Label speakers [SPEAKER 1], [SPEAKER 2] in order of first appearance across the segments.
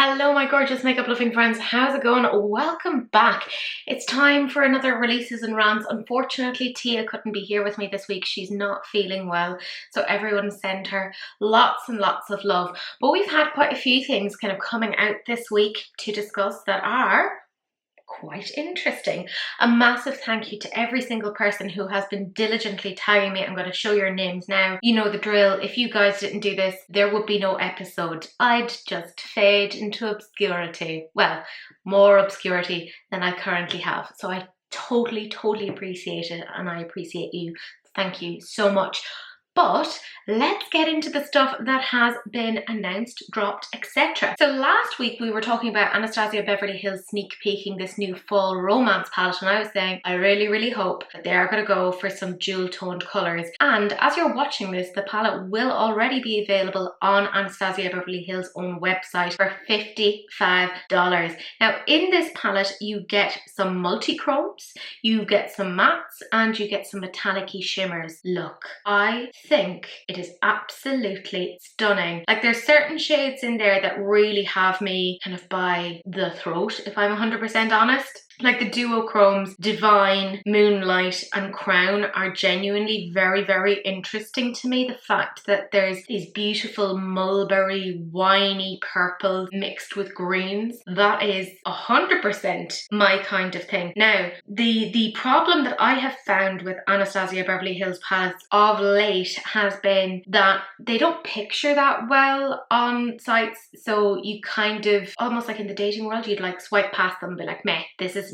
[SPEAKER 1] Hello my gorgeous makeup loving friends, how's it going? Welcome back. It's time for another releases and rants. Unfortunately Tia couldn't be here with me this week, she's not feeling well, so everyone send her lots and lots of love. But we've had quite a few things kind of coming out this week to discuss that are quite interesting. A massive thank you to every single person who has been diligently tagging me. I'm going to show your names now. You know the drill. If you guys didn't do this, there would be no episode. I'd just fade into obscurity. Well, more obscurity than I currently have. So I totally appreciate it, and I appreciate you. Thank you so much. But let's get into the stuff that has been announced, dropped, etc. So last week we were talking about Anastasia Beverly Hills sneak peeking this new fall romance palette, and I was saying I really hope that they are going to go for some jewel toned colours. And as you're watching this, the palette will already be available on Anastasia Beverly Hills' own website for $55. Now in this palette you get some multi-chromes, you get some mattes, and you get some metallic-y shimmers. Look, I think it is absolutely stunning. Like, there's certain shades in there that really have me kind of by the throat, if I'm 100% honest. Like the duochromes, Divine, Moonlight and Crown are genuinely very interesting to me. The fact that there's these beautiful mulberry, winey purples mixed with greens, that is 100% my kind of thing. Now, the problem that I have found with Anastasia Beverly Hills palettes of late has been that they don't picture that well on sites. So you kind of, almost like in the dating world, you'd like swipe past them and be like, meh, this isn't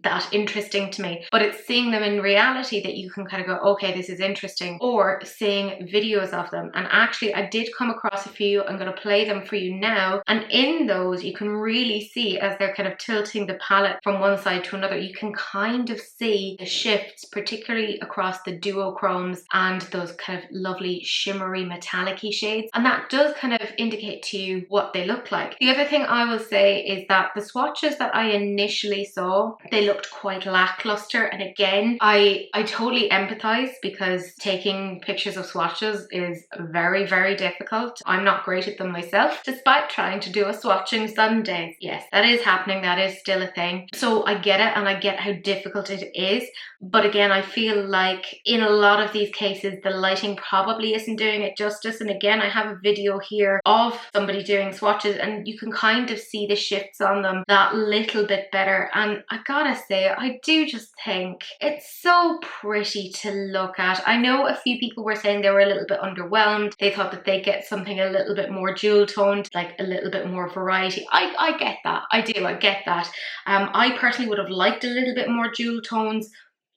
[SPEAKER 1] that interesting to me. But it's seeing them in reality that you can kind of go, okay, this is interesting, or seeing videos of them. And actually I did come across a few. I'm going to play them for you now, and in those you can really see, as they're kind of tilting the palette from one side to another, you can kind of see the shifts, particularly across the duochromes and those kind of lovely shimmery metallic-y shades, and that does kind of indicate to you what they look like. The other thing I will say is that the swatches that I initially saw, they looked quite lackluster, and again I totally empathize, because taking pictures of swatches is very difficult. I'm not great at them myself, despite trying to do a swatching some days. Yes, that is happening, that is still a thing. So I get it, and I get how difficult it is, but again I feel like in a lot of these cases the lighting probably isn't doing it justice. And again, I have a video here of somebody doing swatches and you can kind of see the shifts on them that little bit better, and I gotta say, I do just think it's so pretty to look at. I know a few people were saying they were a little bit underwhelmed. They thought that they'd get something a little bit more jewel toned, like a little bit more variety. I get that. I get that. I personally would have liked a little bit more jewel tones,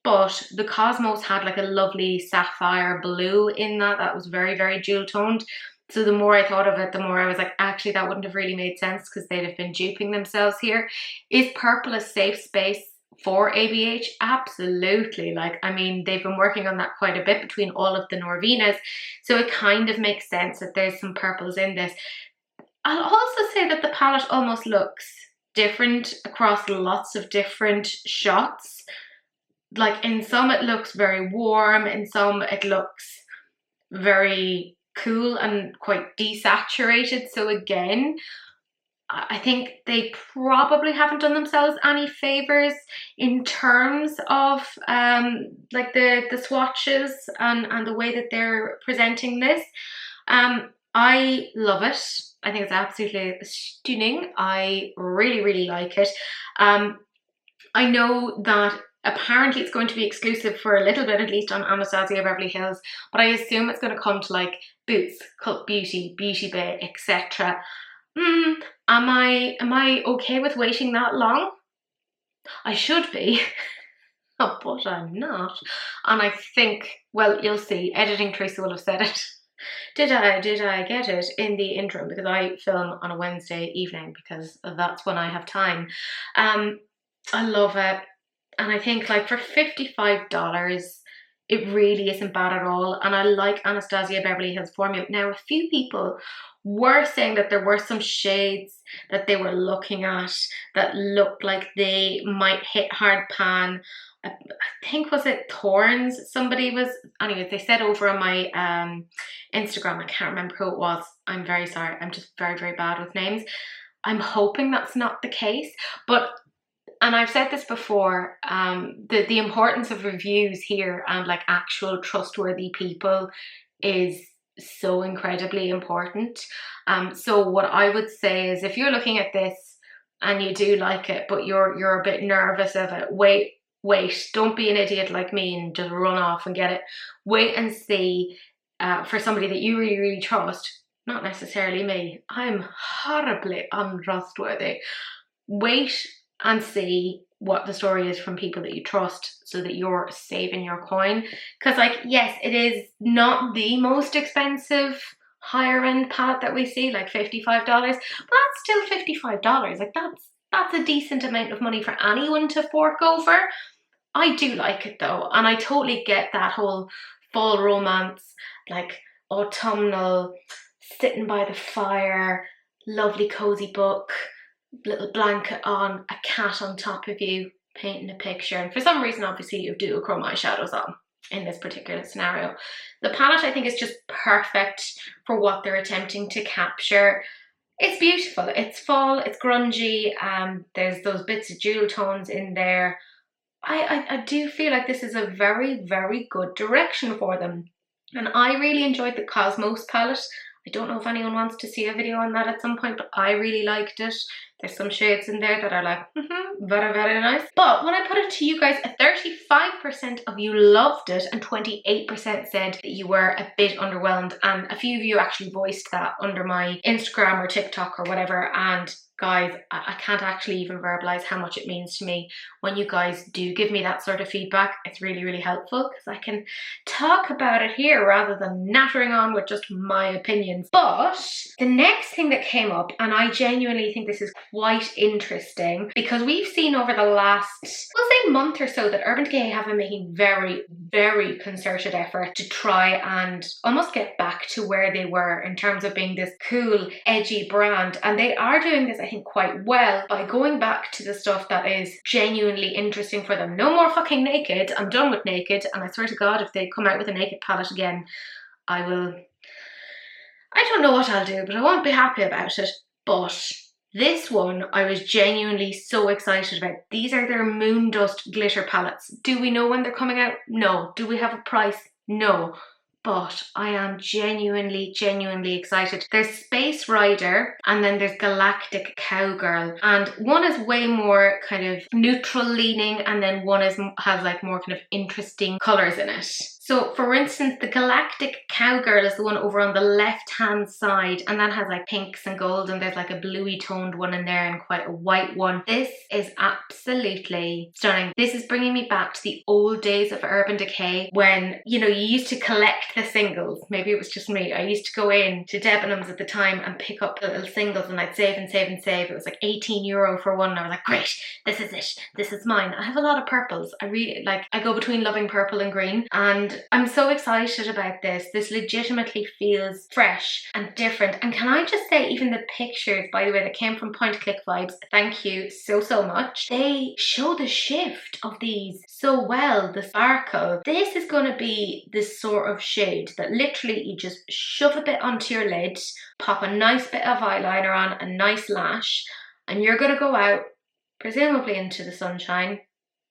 [SPEAKER 1] but the Cosmos had like a lovely sapphire blue in that was very jewel toned. So the more I thought of it, the more I was like, actually that wouldn't have really made sense, because they'd have been duping themselves here. Is purple a safe space for ABH? Absolutely. Like, I mean, they've been working on that quite a bit between all of the Norvinas, so it kind of makes sense that there's some purples in this. I'll also say that the palette almost looks different across lots of different shots. Like in some it looks very warm, in some it looks very cool and quite desaturated. So again, I think they probably haven't done themselves any favors in terms of like the swatches and the way that they're presenting this. I love it. I think it's absolutely stunning. I really like it. I know that apparently it's going to be exclusive for a little bit, at least on Anastasia Beverly Hills, but I assume it's going to come to like Boots, Cult Beauty, Beauty Bay, etc. Am I okay with waiting that long? I should be, but I'm not. And I think, well, you'll see, editing Teresa will have said it. Did I get it in the interim? Because I film on a Wednesday evening, because that's when I have time. I love it. And I think like for $55, it really isn't bad at all. And I like Anastasia Beverly Hills formula. Now, a few people were saying that there were some shades that they were looking at that looked like they might hit hard pan. I think, was it Thorns? Somebody was, anyways, they said over on my Instagram, I can't remember who it was. I'm very sorry. I'm just very bad with names. I'm hoping that's not the case. But, and I've said this before, the importance of reviews here and like actual trustworthy people is so incredibly important. So what I would say is, if you're looking at this and you do like it, but you're a bit nervous of it, wait, don't be an idiot like me and just run off and get it. Wait and see for somebody that you really, really trust. Not necessarily me. I'm horribly untrustworthy. Wait and see what the story is from people that you trust, so that you're saving your coin. Because like, yes, it is not the most expensive higher end palette that we see, like $55, but that's still $55. Like that's a decent amount of money for anyone to fork over. I do like it though, and I totally get that whole fall romance, like autumnal, sitting by the fire, lovely cozy book, little blanket on, a cat on top of you, painting a picture. And for some reason, obviously, you do chrome eyeshadows on in this particular scenario. The palette, I think, is just perfect for what they're attempting to capture. It's beautiful. It's fall. It's grungy. There's those bits of jewel tones in there. I do feel like this is a very, very good direction for them. And I really enjoyed the Cosmos palette. I don't know if anyone wants to see a video on that at some point, but I really liked it. There's some shades in there that are like, very, very nice. But when I put it to you guys, 35% of you loved it and 28% said that you were a bit underwhelmed. And a few of you actually voiced that under my Instagram or TikTok or whatever. And guys, I can't actually even verbalize how much it means to me when you guys do give me that sort of feedback. It's really, really helpful because I can talk about it here rather than nattering on with just my opinions. But the next thing that came up, and I genuinely think this is quite interesting, because we've seen over the last, we'll say, month or so that Urban Decay have been making very, very concerted effort to try and almost get back to where they were in terms of being this cool, edgy brand. And they are doing this, I think, quite well by going back to the stuff that is genuinely interesting for them. No more fucking naked. I'm done with naked, and I swear to God, if they come out with a naked palette again, I don't know what I'll do, but I won't be happy about it. But this one, I was genuinely so excited about. These are their Moondust glitter palettes. Do we know when they're coming out? No. Do we have a price? No. But I am genuinely, genuinely excited. There's Space Rider and then there's Galactic Cowgirl. And one is way more kind of neutral leaning, and then one has like more kind of interesting colours in it. So for instance, the Galactic Cowgirl is the one over on the left hand side, and that has like pinks and gold, and there's like a bluey toned one in there and quite a white one. This is absolutely stunning. This is bringing me back to the old days of Urban Decay when, you know, you used to collect the singles. Maybe it was just me. I used to go in to Debenhams at the time and pick up the little singles, and I'd save and save and save. It was like €18 for one, and I was like, great, this is it. This is mine. I have a lot of purples. I really like, I go between loving purple and green, and I'm so excited about this. This legitimately feels fresh and different. And can I just say, even the pictures, by the way, that came from Point Click Vibes, thank you so, so much. They show the shift of these so well, the sparkle. This is going to be this sort of shade that literally you just shove a bit onto your lid, pop a nice bit of eyeliner on, a nice lash, and you're going to go out, presumably into the sunshine,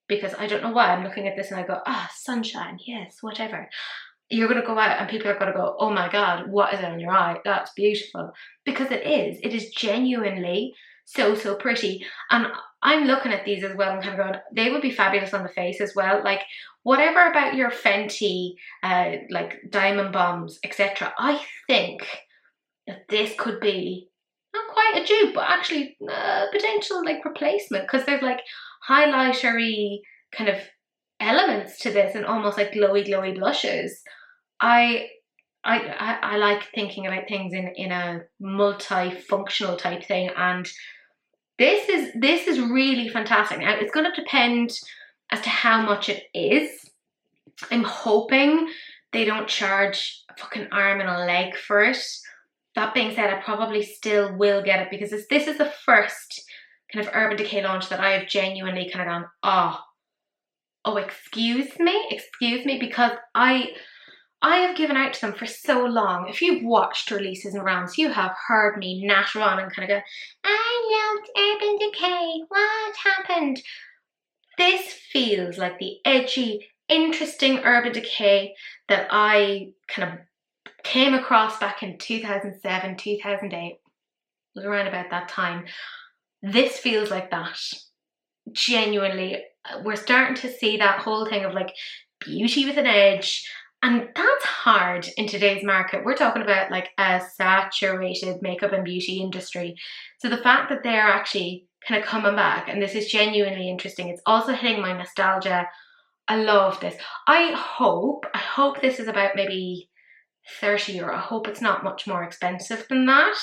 [SPEAKER 1] because I don't know why I'm looking at this and I go, sunshine, yes, whatever. You're going to go out and people are going to go, oh my God, what is it on your eye? That's beautiful. Because it is genuinely so, so pretty. And I'm looking at these as well and kind of going, they would be fabulous on the face as well. Like, whatever about your Fenty, like diamond bombs, etc. I think that this could be not quite a dupe, but actually potential like replacement, because there's like highlightery kind of elements to this and almost like glowy blushes. I like thinking about things in a multifunctional type thing, and this is really fantastic. Now it's going to depend as to how much it is. I'm hoping they don't charge a fucking arm and a leg for it. That being said, I probably still will get it, because this is the first kind of Urban Decay launch that I have genuinely kind of gone, oh, excuse me, because I I have given out to them for so long. If you've watched releases and rants, you have heard me natter on and kind of go, I loved Urban Decay, what happened? This feels like the edgy, interesting Urban Decay that I kind of came across back in 2007, 2008. It was around about that time. This feels like that. Genuinely, we're starting to see that whole thing of like beauty with an edge, and that's hard in today's market. We're talking about like a saturated makeup and beauty industry. So the fact that they're actually kind of coming back, and this is genuinely interesting. It's also hitting my nostalgia. I love this. I hope this is about maybe 30 euro. I hope it's not much more expensive than that.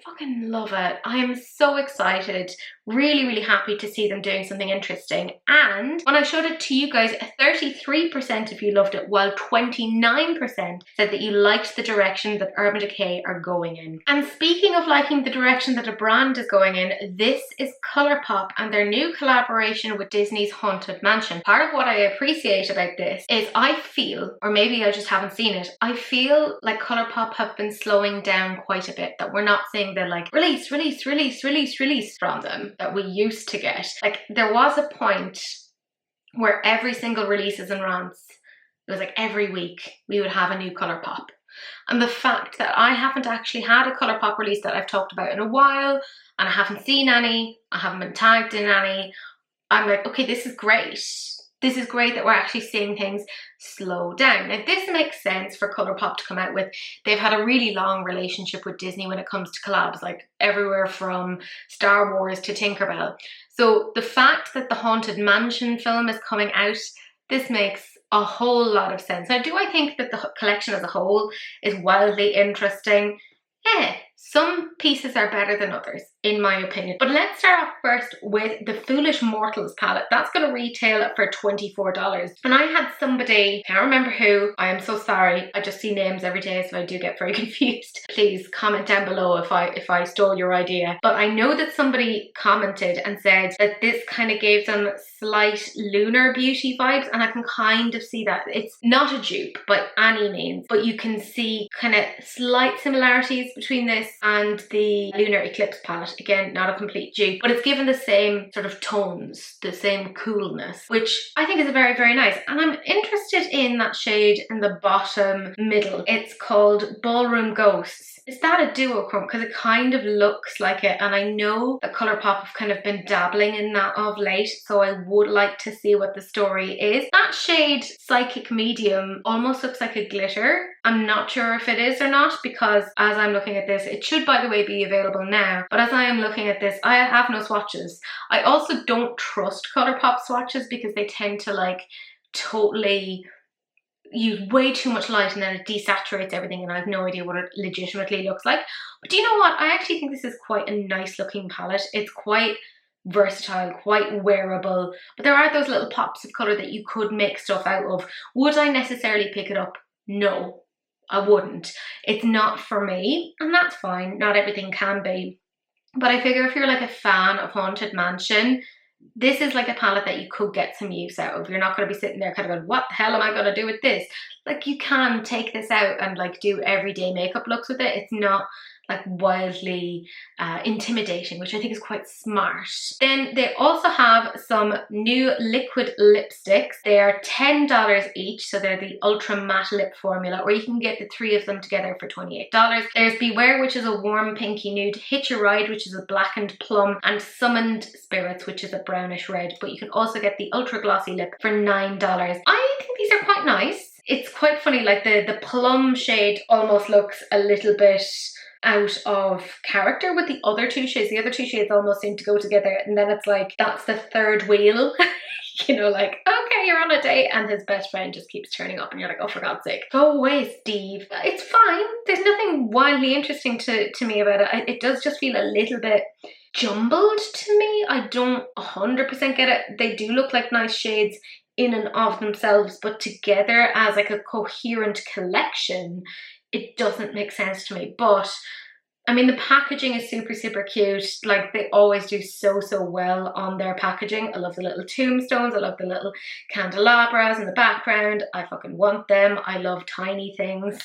[SPEAKER 1] Fucking love it. I am so excited, really happy to see them doing something interesting. And when I showed it to you guys, 33% of you loved it, while 29% said that you liked the direction that Urban Decay are going in. And speaking of liking the direction that a brand is going in, this is Colourpop and their new collaboration with Disney's Haunted Mansion. Part of what I appreciate about this is I feel, or maybe I just haven't seen it, I feel like Colourpop have been slowing down quite a bit, that we're not seeing the like release from them that we used to get. Like there was a point where every single releases and rants, it was like every week we would have a new Colourpop. And the fact that I haven't actually had a Colourpop release that I've talked about in a while, and I haven't seen any, I haven't been tagged in any, I'm like, okay, this is great. This is great that we're actually seeing things slow down. Now this makes sense for Colourpop to come out with. They've had a really long relationship with Disney when it comes to collabs, like everywhere from Star Wars to Tinkerbell. So the fact that the Haunted Mansion film is coming out, this makes a whole lot of sense. Now do I think that the collection as a whole is wildly interesting? Yeah, some pieces are better than others, in my opinion. But let's start off first with the Foolish Mortals palette. That's going to retail for $24. And I had somebody, I can't remember who, I am so sorry, I just see names every day so I do get very confused. Please comment down below if I stole your idea. But I know that somebody commented and said that this kind of gave them slight lunar beauty vibes, and I can kind of see that. It's not a dupe by any means, but you can see kind of slight similarities between this and the Lunar Eclipse palette. Again, not a complete dupe, but it's given the same sort of tones, the same coolness, which I think is very nice. And I'm interested in that shade in the bottom middle. It's called Ballroom Ghosts. Is that a duochrome? Because it kind of looks like it, and I know that Colourpop have kind of been dabbling in that of late, so I would like to see what the story is. That shade, Psychic Medium, almost looks like a glitter. I'm not sure if it is or not, because as I'm looking at this, it should by the way be available now, but as I am looking at this, I have no swatches. I also don't trust Colourpop swatches because they tend to like totally use way too much light and then it desaturates everything, and I have no idea what it legitimately looks like. But do you know what? I actually think this is quite a nice looking palette. It's quite versatile, quite wearable, but there are those little pops of colour that you could make stuff out of. Would I necessarily pick it up? No, I wouldn't. It's not for me, and that's fine. Not everything can be. But I figure if you're like a fan of Haunted Mansion, this is like a palette that you could get some use out of. You're not going to be sitting there kind of going, what the hell am I going to do with this? Like you can take this out and like do everyday makeup looks with it. It's not like wildly intimidating, which I think is quite smart. Then they also have some new liquid lipsticks. They are $10 each, so they're the Ultra Matte Lip formula, or you can get the 3 of them together for $28. There's Beware, which is a warm pinky nude, Hitch a Ride, which is a blackened plum, and Summoned Spirits, which is a brownish red. But you can also get the Ultra Glossy Lip for $9. I think these are quite nice. It's quite funny, like the plum shade almost looks a little bit out of character with the other two shades. The other two shades almost seem to go together, and then it's like that's the third wheel. You know, like, okay, you're on a date and his best friend just keeps turning up and you're like, oh, for God's sake, go away, Steve. It's fine. There's nothing wildly interesting to me about it. It does just feel a little bit jumbled to me. I don't 100% get it. They do look like nice shades in and of themselves, but together as like a coherent collection, it doesn't make sense to me. But I mean, the packaging is super, super cute. Like, they always do so, so well on their packaging. I love the little tombstones. I love the little candelabras in the background. I fucking want them. I love tiny things.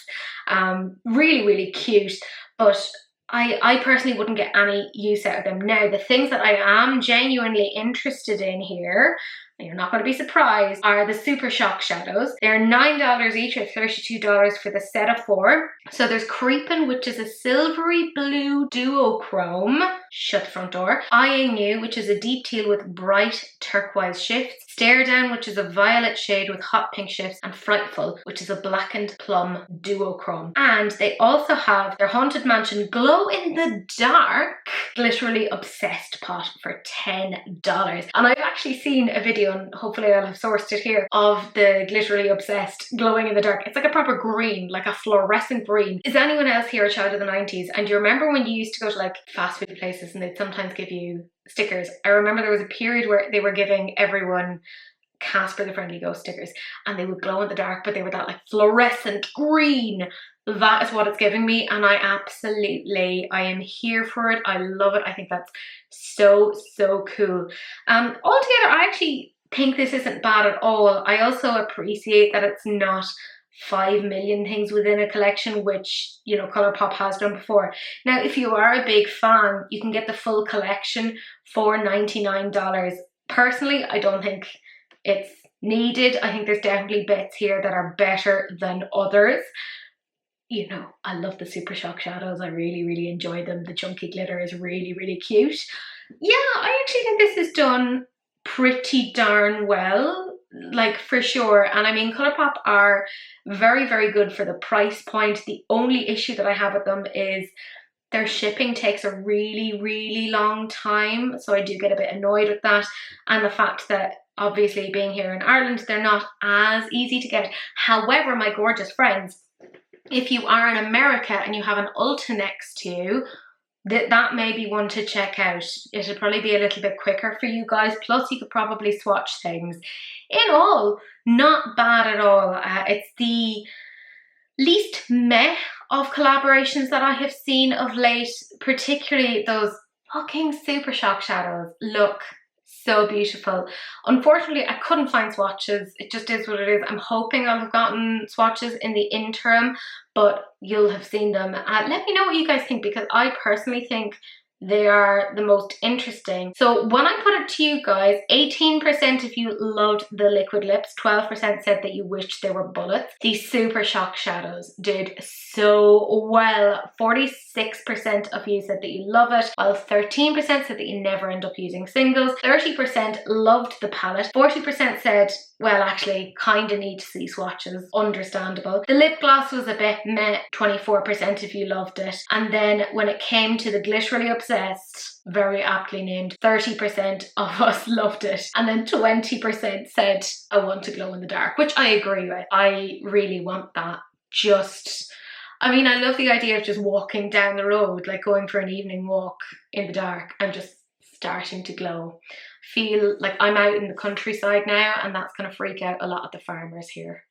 [SPEAKER 1] Really, really cute. But I personally wouldn't get any use out of them. Now, the things that I am genuinely interested in here, and you're not going to be surprised, are the Super Shock shadows. They're $9 each, or $32 for the set of 4. So there's Creepin', which is a silvery blue duochrome. Shut the front door. Eyeing You, which is a deep teal with bright turquoise shifts. Stare Down, which is a violet shade with hot pink shifts. And Frightful, which is a blackened plum duochrome. And they also have their Haunted Mansion Glow in the Dark Glitterally Obsessed pot for $10. And I've actually seen a video, and hopefully I'll have sourced it here, of the Glitterally Obsessed glowing in the dark. It's like a proper green, like a fluorescent green. Is anyone else here a child of the 90s? And do you remember when you used to go to like fast food places and they'd sometimes give you stickers? I remember there was a period where they were giving everyone Casper the Friendly Ghost stickers, and they would glow in the dark, but they were that like fluorescent green. That is what it's giving me, and I am here for it. I love it. I think that's so, so cool. Altogether, I actually think this isn't bad at all. I also appreciate that it's not 5 million things within a collection, which, you know, Colourpop has done before. Now, if you are a big fan, you can get the full collection for $99. Personally, I don't think it's needed. I think there's definitely bits here that are better than others. You know, I love the Super Shock shadows. I really, really enjoy them. The chunky glitter is really, really cute. Yeah, I actually think this is done pretty darn well, like, for sure. And I mean, Colourpop are very, very good for the price point. The only issue that I have with them is their shipping takes a really, really long time. So I do get a bit annoyed with that. And the fact that obviously being here in Ireland, they're not as easy to get. However, my gorgeous friends, if you are in America and you have an Ulta next to you, that may be one to check out. It'll probably be a little bit quicker for you guys. Plus, you could probably swatch things. In all, not bad at all. It's the least meh of collaborations that I have seen of late, particularly those fucking Super Shock shadows. Look so beautiful. Unfortunately, I couldn't find swatches. It just is what it is. I'm hoping I'll have gotten swatches in the interim, but you'll have seen them. Let me know what you guys think, because I personally think they are the most interesting. So when I put it to you guys, 18% of you loved the liquid lips, 12% said that you wished they were bullets. These Super Shock shadows did so well. 46% of you said that you love it, while 13% said that you never end up using singles. 30% loved the palette. 40% said, well, actually, kinda need to see swatches. Understandable. The lip gloss was a bit meh. 24% of you loved it. And then when it came to the Glitterally Obsessed, very aptly named, 30% of us loved it. And then 20% said, I want to glow in the dark, which I agree with. I really want that. I mean, I love the idea of just walking down the road, like going for an evening walk in the dark and just starting to glow. Feel like I'm out in the countryside now, and that's going to freak out a lot of the farmers here.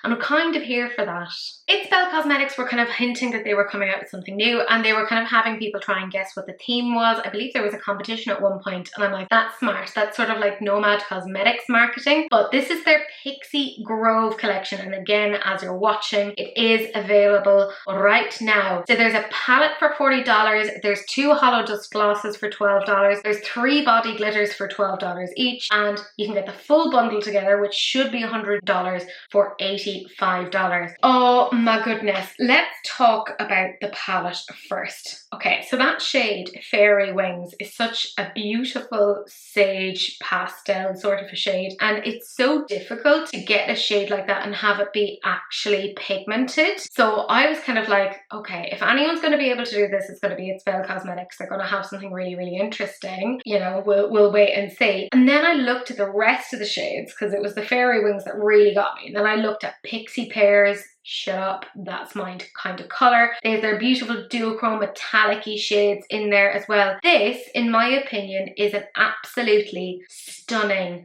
[SPEAKER 1] And I'm kind of here for that. It's Belle Cosmetics were kind of hinting that they were coming out with something new, and they were kind of having people try and guess what the theme was. I believe there was a competition at one point, and I'm like, that's smart. That's sort of like Nomad Cosmetics marketing. But this is their Pixie Grove collection, and again, as you're watching, it is available right now. So there's a palette for $40, there's 2 hollow dust glosses for $12, there's 3 body glitters for $12 each, and you can get the full bundle together, which should be $100, for $85. Oh my goodness. Let's talk about the palette first. Okay, so that shade, Fairy Wings, is such a beautiful sage pastel sort of a shade, and it's so difficult to get a shade like that and have it be actually pigmented. So I was kind of like, okay, if anyone's going to be able to do this, it's going to be It's Belle Cosmetics. They're going to have something really, really interesting. You know, we'll wait and see. And then I looked at the rest of the shades, because it was the Fairy Wings that really got me. And then I looked at Pixie Pears. Shut up, that's my kind of colour. They have their beautiful duochrome metallic-y shades in there as well. This, in my opinion, is an absolutely stunning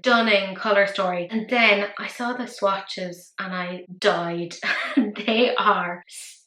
[SPEAKER 1] colour story. And then I saw the swatches and I died. They are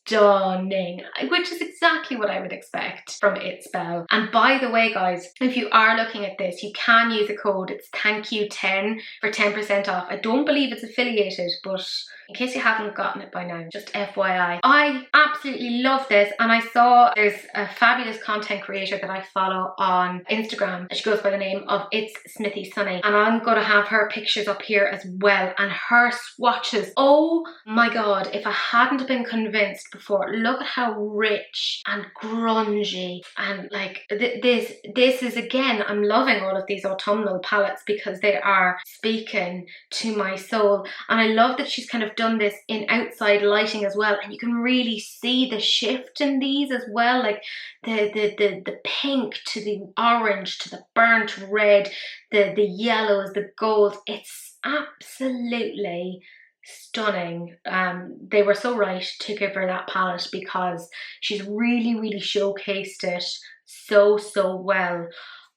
[SPEAKER 1] stunning, which is exactly what I would expect from It Spell. And by the way, guys, if you are looking at this, you can use a code. It's thankyou10 for 10% off. I don't believe it's affiliated, but in case you haven't gotten it by now, just FYI. I absolutely love this, and I saw there's a fabulous content creator that I follow on Instagram. She goes by the name of It's Smithy Sunny, and I'm going to have her pictures up here as well, and her swatches. Oh my god, if I hadn't been convinced before, look at how rich and grungy and like this is, again, I'm loving all of these autumnal palettes because they are speaking to my soul. And I love that she's kind of done this in outside lighting as well, and you can really see the shift in these as well, like the pink to the orange to the burnt red, the yellows, the gold. It's absolutely stunning. They were so right to give her that palette because she's really showcased it so well.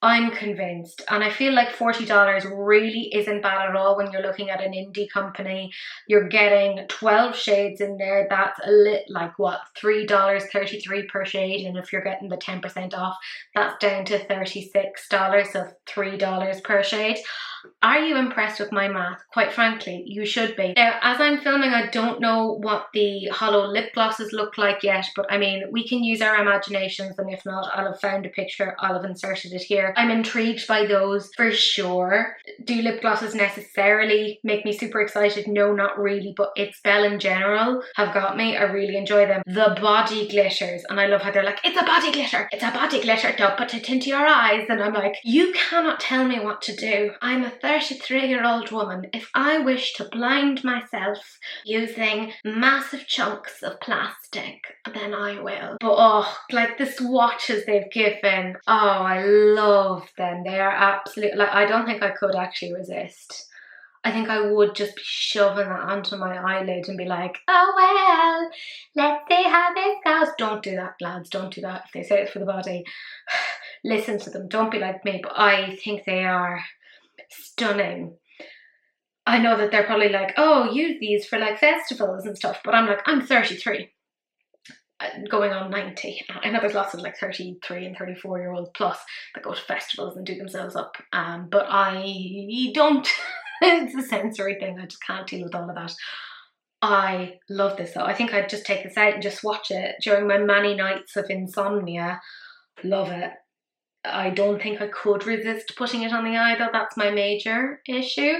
[SPEAKER 1] I'm convinced, and I feel like $40 really isn't bad at all when you're looking at an indie company. You're getting 12 shades in there. That's a like what, $3.33 per shade, and if you're getting the 10% off, that's down to $36, so $3 per shade. Are you impressed with my math? Quite frankly, you should be. Now, as I'm filming, I don't know what the hollow lip glosses look like yet, but I mean, we can use our imaginations, and if not, I'll have found a picture, I'll have inserted it here. I'm intrigued by those for sure. Do lip glosses necessarily make me super excited? No, not really, but It Spell in general have got me. I really enjoy them. The body glitters, and I love how they're like, it's a body glitter, it's a body glitter, don't put it into your eyes. And I'm like, you cannot tell me what to do. I'm a 33-year-old woman. If I wish to blind myself using massive chunks of plastic, then I will. But oh, like the swatches they've given, oh, I love them. They are absolute, like, I don't think I could actually resist. I think I would just be shoving that onto my eyelid and be like, oh well, let's see how this goes. Don't do that, lads, don't do that. If they say it's for the body, listen to them, don't be like me. But I think they are stunning. I know that they're probably like, oh, use these for like festivals and stuff, but I'm like, I'm 33 going on 90. I know there's lots of like 33 and 34-year-olds plus that go to festivals and do themselves up, but I don't. It's a sensory thing. I just can't deal with all of that. I love this though. I think I'd just take this out and just watch it during my many nights of insomnia. Love it. I don't think I could resist putting it on the eye though. That's my major issue.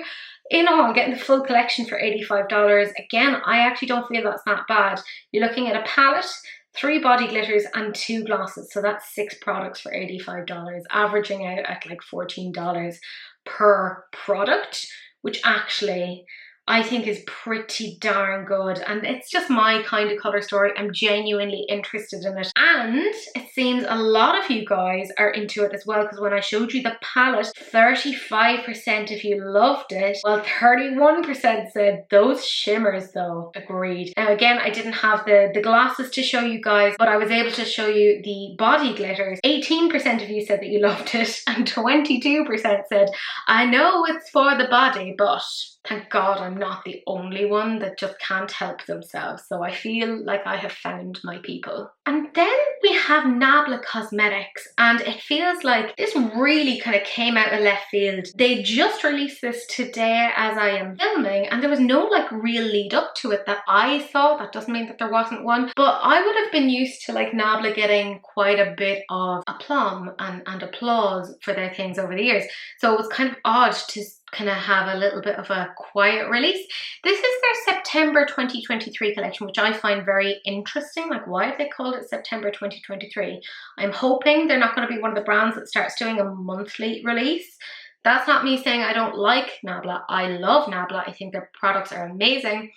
[SPEAKER 1] In all, getting the full collection for $85. Again, I actually don't feel that's that bad. You're looking at a palette, 3 body glitters and 2 glosses. So that's 6 products for $85, averaging out at like $14 per product, which actually I think is pretty darn good. And it's just my kind of colour story. I'm genuinely interested in it. And it seems a lot of you guys are into it as well, because when I showed you the palette, 35% of you loved it, while 31% said those shimmers though. Agreed. Now again, I didn't have the glasses to show you guys, but I was able to show you the body glitters. 18% of you said that you loved it, and 22% said, I know it's for the body, but thank God I'm not the only one that just can't help themselves. So I feel like I have found my people. And then we have Nabla Cosmetics, and it feels like this really kind of came out of left field. They just released this today as I am filming, and there was no like real lead up to it that I saw. That doesn't mean that there wasn't one, but I would have been used to like Nabla getting quite a bit of aplomb and applause for their things over the years. So it was kind of odd to kind of have a little bit of a quiet release. This is their September 2023 collection, which I find very interesting. Like, why have they called it September 2023? I'm hoping they're not going to be one of the brands that starts doing a monthly release. That's not me saying I don't like Nabla. I love Nabla. I think their products are amazing.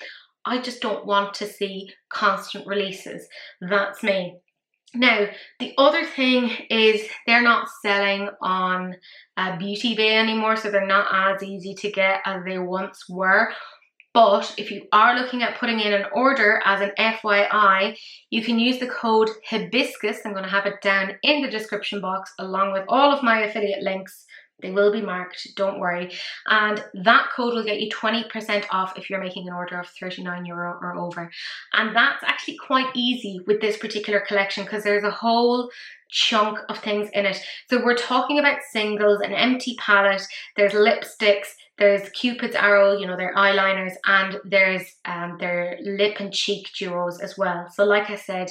[SPEAKER 1] I just don't want to see constant releases. That's me. Now, the other thing is they're not selling on Beauty Bay anymore, so they're not as easy to get as they once were. But if you are looking at putting in an order, as an FYI, you can use the code HIBISCUS. I'm going to have it down in the description box along with all of my affiliate links They will be marked, don't worry. And that code will get you 20% off if you're making an order of €39 or over. And that's actually quite easy with this particular collection because there's a whole chunk of things in it. So we're talking about singles, an empty palette, there's lipsticks, there's Cupid's arrow, you know, their eyeliners, and there's their lip and cheek duos as well. So like I said,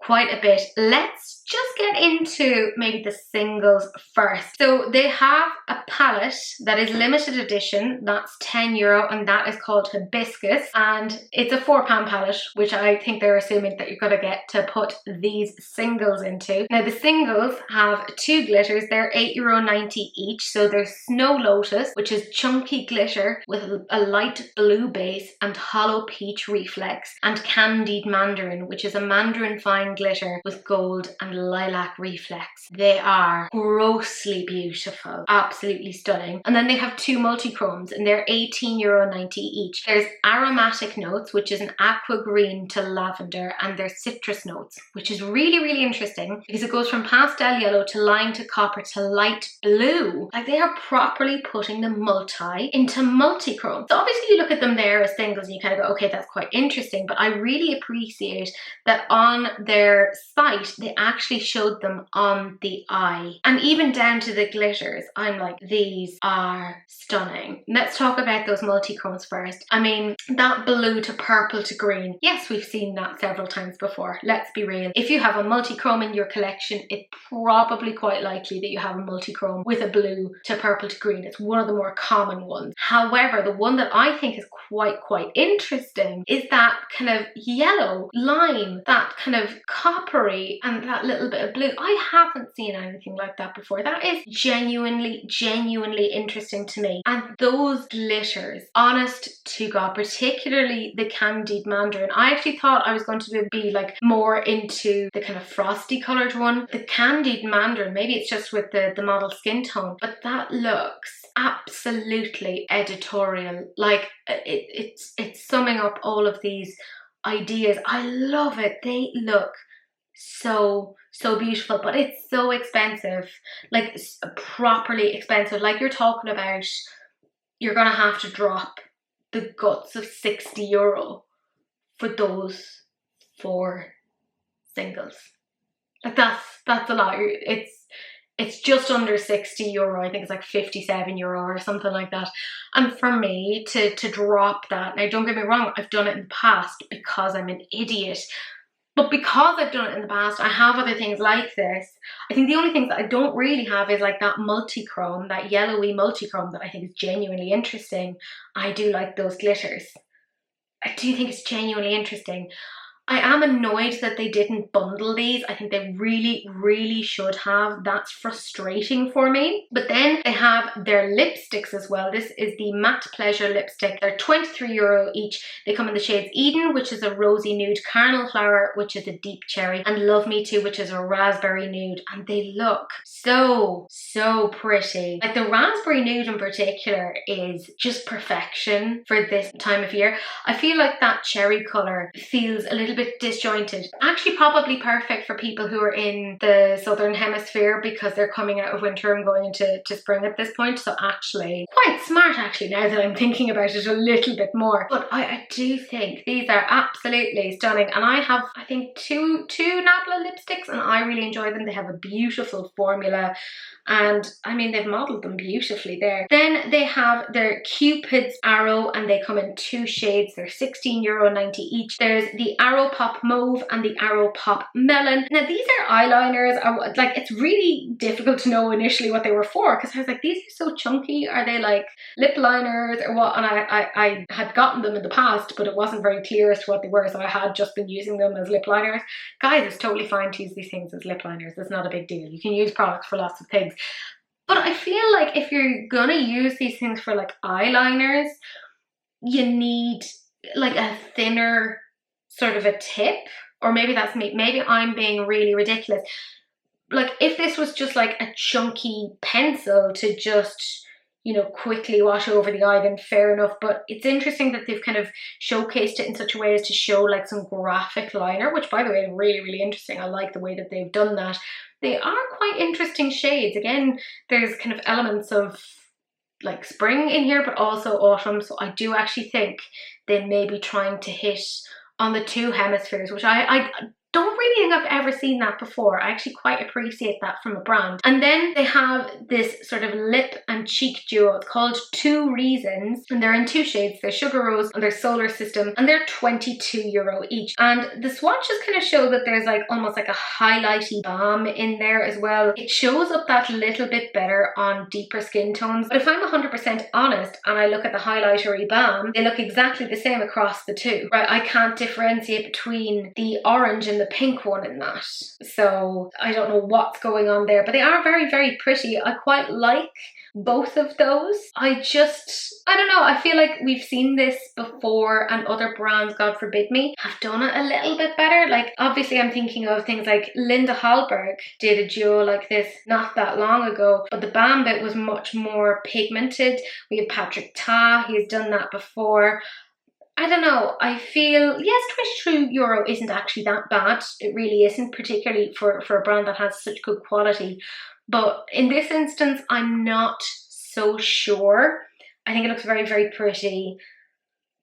[SPEAKER 1] quite a bit. Let's just get into maybe the singles first. So they have a palette that is limited edition, that's €10, and that is called Hibiscus, and it's a £4 palette, which I think they're assuming that you're gonna get to put these singles into. Now the singles have 2 glitters, they're €8.90 each. So there's Snow Lotus, which is chunky glitter with a light blue base and hollow peach reflex, and Candied Mandarin, which is a mandarin fine glitter with gold and lilac reflex. They are grossly beautiful, absolutely stunning. And then they have 2 multi-chromes and they're €18.90 each. There's Aromatic Notes, which is an aqua green to lavender, and there's Citrus Notes, which is really interesting because it goes from pastel yellow to lime to copper to light blue. Like, they are properly putting the multi into multi-chrome. So obviously you look at them there as singles and you kind of go, okay, that's quite interesting, but I really appreciate that on their site they actually showed them on the eye, and even down to the glitters. I'm like, these are stunning. Let's talk about those multi-chromes first. I mean, that blue to purple to green, yes, we've seen that several times before. Let's be real, if you have a multi-chrome in your collection, it's probably quite likely that you have a multi-chrome with a blue to purple to green. It's one of the more common ones. However, the one that I think is quite interesting is that kind of yellow, lime, that kind of coppery, and that little bit of blue. I haven't seen anything like that before. That is genuinely interesting to me. And those glitters, honest to God, particularly the Candied Mandarin, I actually thought I was going to be like more into the kind of frosty coloured one. The Candied Mandarin, maybe it's just with the model skin tone, but that looks absolutely editorial. Like, it's summing up all of these ideas. I love it. They look so beautiful, but it's so expensive, like properly expensive. Like, you're talking about, you're gonna have to drop the guts of €60 for those 4 singles. Like, that's a lot. It's just under €60. I think it's like €57 or something like that. And for me to drop that, now don't get me wrong, I've done it in the past because I'm an idiot. But because I've done it in the past, I have other things like this. I think the only things that I don't really have is like that multi-chrome, that yellowy multi-chrome that I think is genuinely interesting. I do like those glitters. I do think it's genuinely interesting. I am annoyed that they didn't bundle these. I think they really should have. That's frustrating for me. But then they have their lipsticks as well. This is the Matte Pleasure lipstick. They're €23 each. They come in the shades Eden, which is a rosy nude, Carnal Flower, which is a deep cherry, and Love Me Too, which is a raspberry nude. And they look so pretty. Like, the raspberry nude in particular is just perfection for this time of year. I feel like that cherry colour feels a little bit disjointed. Actually probably perfect for people who are in the southern hemisphere because they're coming out of winter and going into spring at this point. So actually quite smart, actually, now that I'm thinking about it a little bit more. But I do think these are absolutely stunning, and I have, I think, two Nabla lipsticks and I really enjoy them. They have a beautiful formula, and I mean, they've modelled them beautifully there. Then they have their Cupid's Arrow, and they come in 2 shades. They're €16.90 each. There's the Arrow Pop Mauve and the Arrow Pop Melon. Now, these are eyeliners. Like, it's really difficult to know initially what they were for, because I was like, these are so chunky. Are they like lip liners or what? And I had gotten them in the past, but it wasn't very clear as to what they were, so I had just been using them as lip liners. Guys, it's totally fine to use these things as lip liners. It's not a big deal. You can use products for lots of things. But I feel like if you're gonna use these things for like eyeliners, you need like a thinner sort of a tip. Or maybe that's me. Maybe I'm being really ridiculous. Like, if this was just like a chunky pencil to just, you know, quickly wash over the eye, then fair enough. But it's interesting that they've kind of showcased it in such a way as to show like some graphic liner, which, by the way, is really interesting. I like the way that they've done that. They are quite interesting shades. Again, there's kind of elements of like spring in here, but also autumn. So I do actually think they may be trying to hit on the two hemispheres, which I don't really think I've ever seen that before. I actually quite appreciate that from a brand. And then they have this sort of lip and cheek duo. It's called Two Reasons, and they're in two shades. They're Sugar Rose and they're Solar System, and they're €22 each. And the swatches kind of show that there's like almost like a highlighty balm in there as well. It shows up that little bit better on deeper skin tones. But if I'm 100% honest and I look at the highlightery balm, they look exactly the same across the two. Right? I can't differentiate between the orange and the pink one in that. So I don't know what's going on there, but they are very, very pretty. I quite like both of those. I don't know, I feel like we've seen this before and other brands, God forbid me, have done it a little bit better. Like obviously I'm thinking of things like Linda Hallberg did a duo like this not that long ago, but the balm bit was much more pigmented. We have Patrick Ta, he's done that before. I don't know, I feel, yes, €22 isn't actually that bad. It really isn't, particularly for a brand that has such good quality. But in this instance, I'm not so sure. I think it looks very, very pretty,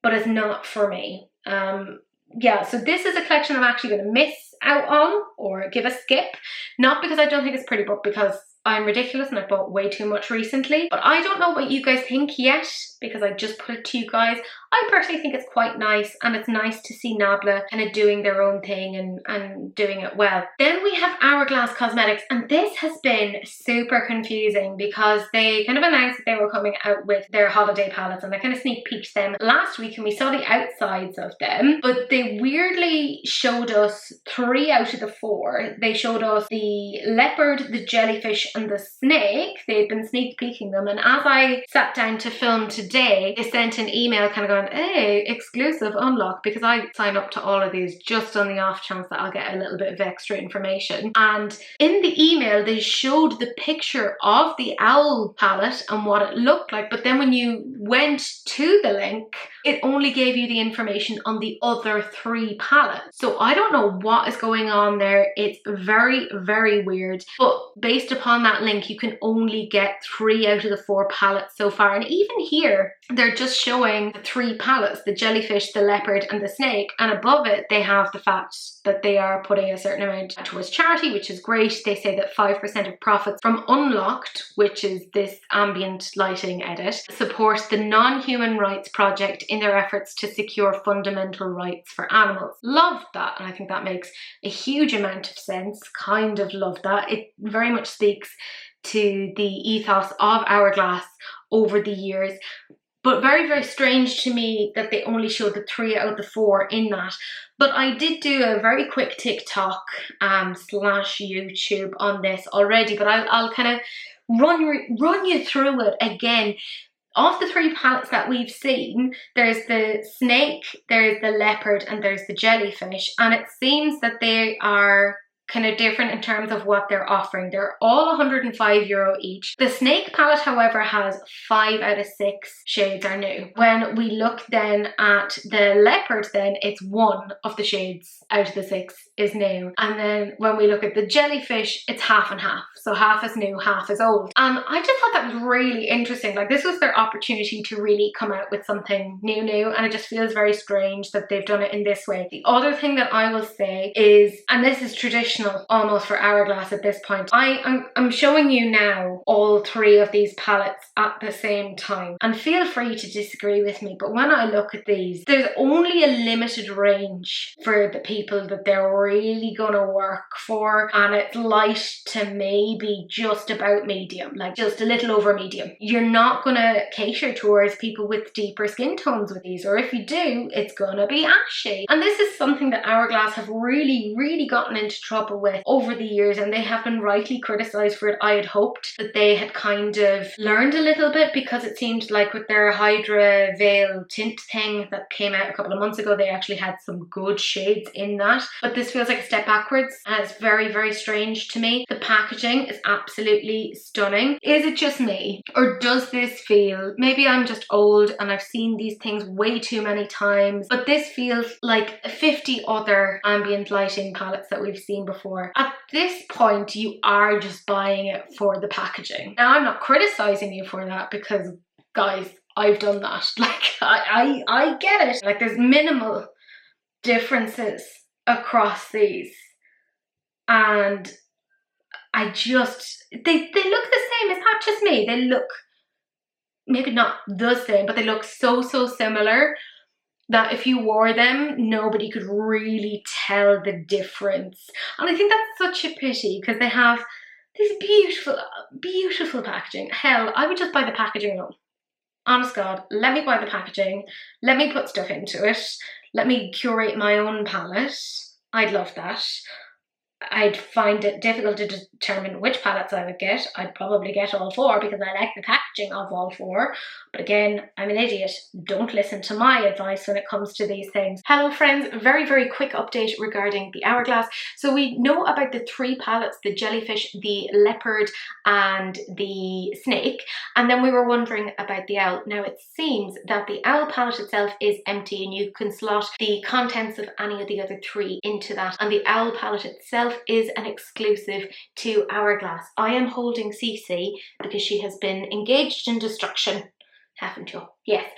[SPEAKER 1] but it's not for me. Yeah, so this is a collection I'm actually going to miss out on or give a skip. Not because I don't think it's pretty, but because I'm ridiculous and I bought way too much recently. But I don't know what you guys think yet, because I just put it to you guys. I personally think it's quite nice, and it's nice to see Nabla kind of doing their own thing and doing it well. Then we have Hourglass Cosmetics, and this has been super confusing because they kind of announced that they were coming out with their holiday palettes, and I kind of sneak peeked them last week and we saw the outsides of them, but they weirdly showed us 3 out of the 4. They showed us the leopard, the jellyfish and the snake. They'd been sneak peeking them, and as I sat down to film today, they sent an email kind of going, hey, exclusive unlock, because I sign up to all of these just on the off chance that I'll get a little bit of extra information. And in the email they showed the picture of the owl palette and what it looked like, but then when you went to the link it only gave you the information on the other 3 palettes. So I don't know what is going on there. It's very, very weird, but based upon that link you can only get 3 out of the 4 palettes so far. And even here they're just showing the 3 palettes, the jellyfish, the leopard and the snake, and above it they have the fact that they are putting a certain amount towards charity, which is great. They say that 5% of profits from Unlocked, which is this ambient lighting edit, support the non-human rights project in their efforts to secure fundamental rights for animals. Love that, and I think that makes a huge amount of sense. Kind of love that. It very much speaks to the ethos of Hourglass over the years. But very, very strange to me that they only showed the 3 out of the 4 in that. But I did do a very quick TikTok / YouTube on this already, but I'll kind of run you through it again. Of the 3 palettes that we've seen, there's the snake, there's the leopard and there's the jellyfish, and it seems that they are kind of different in terms of what they're offering. They're all €105 each. The snake palette, however, has 5 out of 6 shades are new. When we look then at the leopard, then it's 1 of the shades out of the 6 is new. And then when we look at the jellyfish, it's half and half. So half is new, half is old. And I just thought that was really interesting. Like, this was their opportunity to really come out with something new, and it just feels very strange that they've done it in this way. The other thing that I will say is, and this is traditional almost for Hourglass at this point, I'm showing you now all 3 of these palettes at the same time, and feel free to disagree with me, but when I look at these, there's only a limited range for the people that they're really gonna work for, and it's light to maybe just about medium, like just a little over medium. You're not gonna cater towards people with deeper skin tones with these, or if you do, it's gonna be ashy. And this is something that Hourglass have really gotten into trouble with over the years, and they have been rightly criticised for it. I had hoped that they had kind of learned a little bit, because it seemed like with their Hydra Veil tint thing that came out a couple of months ago, they actually had some good shades in that. But this feels like a step backwards, and it's very, very strange to me. The packaging is absolutely stunning. Is it just me, or does this feel, maybe I'm just old and I've seen these things way too many times, but this feels like 50 other ambient lighting palettes that we've seen before before. At this point, you are just buying it for the packaging. Now, I'm not criticizing you for that because, guys, I've done that. Like, I get it. Like, there's minimal differences across these. And I just, they look the same. It's not just me. They look, maybe not the same, but they look so similar that if you wore them, nobody could really tell the difference. And I think that's such a pity because they have this beautiful packaging. Hell, I would just buy the packaging alone. Honest God, let me buy the packaging. Let me put stuff into it. Let me curate my own palette. I'd love that. I'd find it difficult to determine which palettes I would get. I'd probably get all 4 because I like the packaging of all 4. But again, I'm an idiot. Don't listen to my advice when it comes to these things. Hello friends, very quick update regarding the Hourglass. So we know about the 3 palettes, the jellyfish, the leopard and the snake. And then we were wondering about the owl. Now it seems that the owl palette itself is empty and you can slot the contents of any of the other 3 into that. And the owl palette itself is an exclusive to Hourglass. I am holding Cece because she has been engaged in destruction, haven't you? Yes.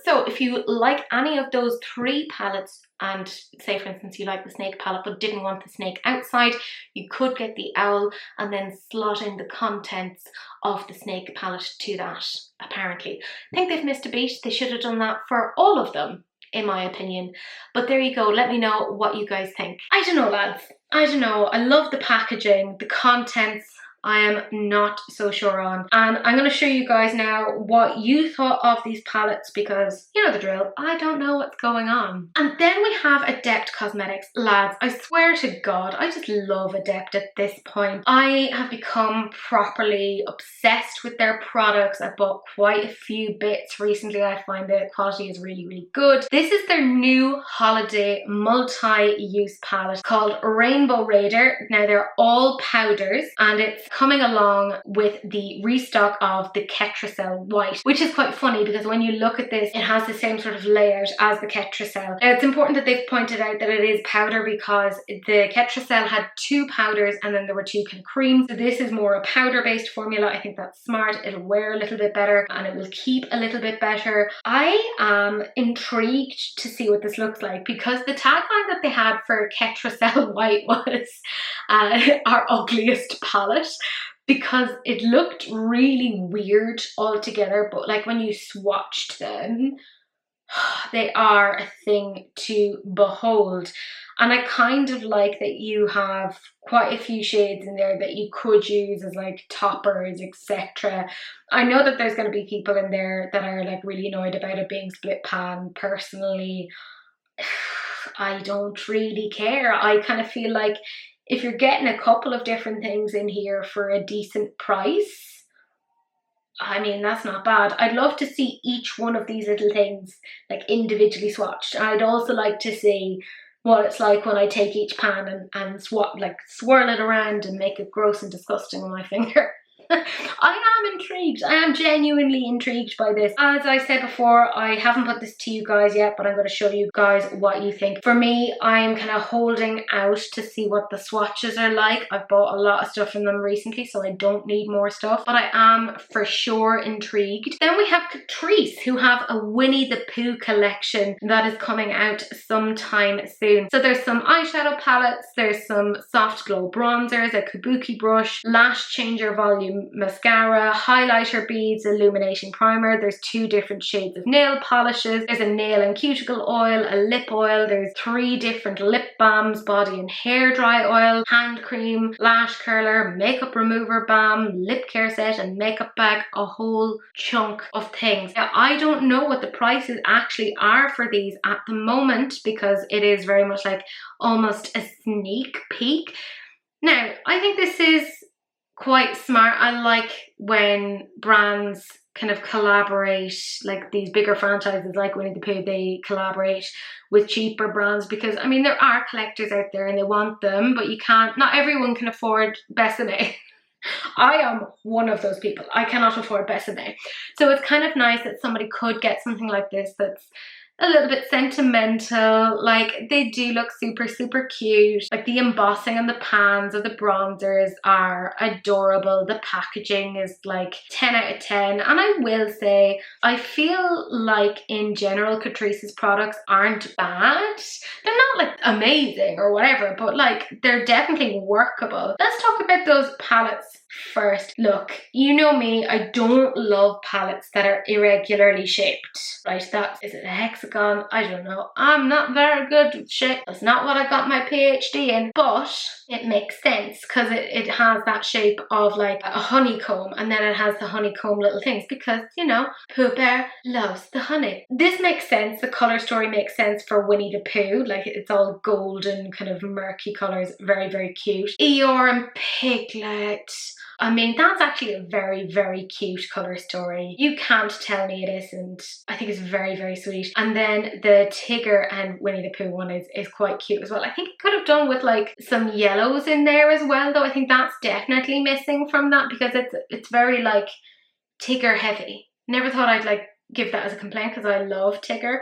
[SPEAKER 1] So if you like any of those 3 palettes, and say for instance you like the snake palette but didn't want the snake outside, you could get the owl and then slot in the contents of the snake palette to that, apparently. I think they've missed a beat. They should have done that for all of them, in my opinion. But there you go. Let me know what you guys think. I don't know, lads. I don't know. I love the packaging. The contents, I am not so sure on. And I'm going to show you guys now what you thought of these palettes because you know the drill. I don't know what's going on. And then we have Adept Cosmetics. Lads, I swear to God, I just love Adept at this point. I have become properly obsessed with their products. I bought quite a few bits recently. I find the quality is really good. This is their new holiday multi-use palette called Rainbow Raider. Now they're all powders and it's coming along with the restock of the Catrice white, which is quite funny because when you look at this, it has the same sort of layout as the Catrice. Now, it's important that they've pointed out that it is powder because the Catrice had 2 powders and then there were 2 kind of creams. So this is more a powder-based formula. I think that's smart. It'll wear a little bit better and it will keep a little bit better. I am intrigued to see what this looks like because the tagline that they had for Catrice white was our ugliest palette, because it looked really weird altogether, but like when you swatched them, they are a thing to behold. And I kind of like that you have quite a few shades in there that you could use as like toppers, etc. I know that there's going to be people in there that are like really annoyed about it being split pan. Personally, I don't really care. I kind of feel like if you're getting a couple of different things in here for a decent price, I mean, that's not bad. I'd love to see each one of these little things like individually swatched. I'd also like to see what it's like when I take each pan and swirl it around and make it gross and disgusting with my finger. I am intrigued. I am genuinely intrigued by this. As I said before, I haven't put this to you guys yet, but I'm going to show you guys what you think. For me, I'm kind of holding out to see what the swatches are like. I've bought a lot of stuff from them recently, so I don't need more stuff, but I am for sure intrigued. Then we have Catrice, who have a Winnie the Pooh collection that is coming out sometime soon. So there's some eyeshadow palettes, there's some soft glow bronzers, a kabuki brush, lash changer volume mascara, highlighter beads, illuminating primer. There's 2 different shades of nail polishes. There's a nail and cuticle oil, a lip oil. There's 3 different lip balms, body and hair dry oil, hand cream, lash curler, makeup remover balm, lip care set and makeup bag. A whole chunk of things. Now, I don't know what the prices actually are for these at the moment because it is very much like almost a sneak peek. Now, I think this is quite smart. I like when brands kind of collaborate, like these bigger franchises like Winnie the Pooh, they collaborate with cheaper brands because, I mean, there are collectors out there and they want them, but you can't, not everyone can afford Besame. I am one of those people. I cannot afford Besame. So it's kind of nice that somebody could get something like this that's a little bit sentimental. Like, they do look super, super cute. Like, the embossing on the pans of the bronzers are adorable. The packaging is like 10 out of 10. And I will say, I feel like in general, Catrice's products aren't bad. They're not like amazing or whatever, but like, they're definitely workable. Let's talk about those palettes first. Look, you know me, I don't love palettes that are irregularly shaped, right? That is it a hexagon? I don't know. I'm not very good with shape. That's not what I got my PhD in, but it makes sense because it has that shape of like a honeycomb, and then it has the honeycomb little things because, you know, Pooh Bear loves the honey. This makes sense. The color story makes sense for Winnie the Pooh. Like, it's all golden, kind of murky colors, very, very cute. Eeyore and Piglet. I mean, that's actually a very, very cute colour story. You can't tell me it isn't. I think it's very, very sweet. And then the Tigger and Winnie the Pooh one is quite cute as well. I think it could have done with like some yellows in there as well, though. I think that's definitely missing from that because it's very like Tigger heavy. Never thought I'd like give that as a complaint because I love Tigger.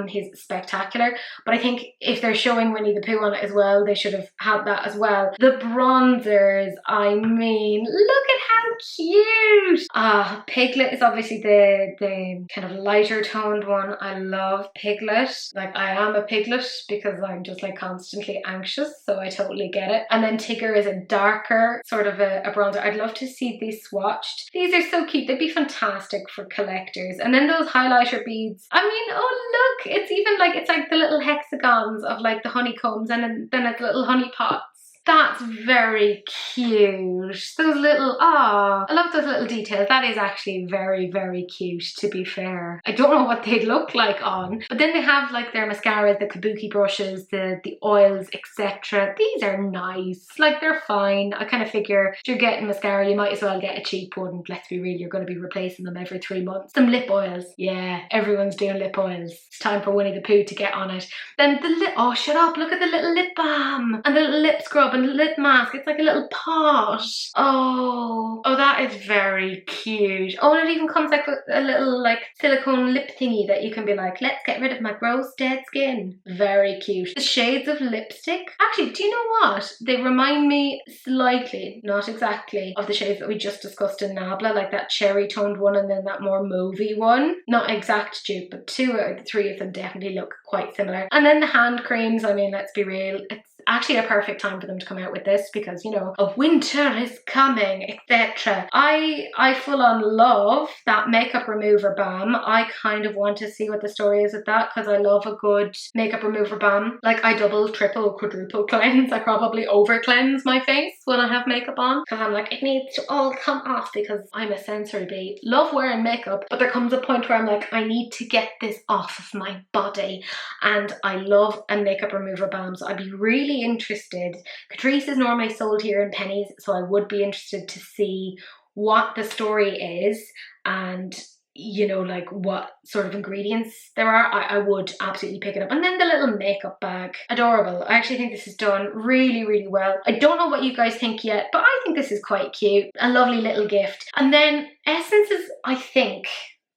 [SPEAKER 1] He's spectacular, but I think if they're showing Winnie the Pooh on it as well, they should have had that as well. The bronzers, I mean, look at how cute. Piglet is obviously the kind of lighter toned one. I love Piglet. Like, I am a Piglet because I'm just like constantly anxious, so I totally get it. And then Tigger is a darker sort of a bronzer. I'd love to see these swatched. These are so cute. They'd be fantastic for collectors. And then those highlighter beads, I mean, oh look, it's even like, it's like the little hexagons of like the honeycombs, and then it's little honey pots. That's very cute. Those little, I love those little details. That is actually very, very cute, to be fair. I don't know what they'd look like on, but then they have like their mascaras, the kabuki brushes, the oils, etc. These are nice. Like, they're fine. I kind of figure if you're getting mascara, you might as well get a cheap one. Let's be real, you're going to be replacing them every 3 months. Some lip oils. Yeah, everyone's doing lip oils. It's time for Winnie the Pooh to get on it. Then the lip, oh shut up, look at the little lip balm and the little lip scrub and lip mask. It's like a little pot. Oh, that is very cute. Oh, and it even comes like with a little like silicone lip thingy that you can be like, let's get rid of my gross dead skin. Very cute. The shades of lipstick. Actually, do you know what? They remind me slightly, not exactly, of the shades that we just discussed in Nabla, like that cherry toned one and then that more mauvey one. Not exact dupe, but 2 or 3 of them definitely look quite similar. And then the hand creams, I mean, let's be real, it's actually a perfect time for them to come out with this because, you know, a winter is coming, etc. I full on love that makeup remover balm. I kind of want to see what the story is with that because I love a good makeup remover balm. Like, I double, triple, quadruple cleanse. I probably over cleanse my face when I have makeup on because I'm like, it needs to all come off because I'm a sensory bee. Love wearing makeup, but there comes a point where I'm like, I need to get this off of my body, and I love a makeup remover balm. So I'd be really interested. Catrice is normally sold here in pennies, so I would be interested to see what the story is and, you know, like what sort of ingredients there are. I would absolutely pick it up. And then the little makeup bag, adorable. I actually think this is done really, really well. I don't know what you guys think yet, but I think this is quite cute. A lovely little gift. And then essences, I think,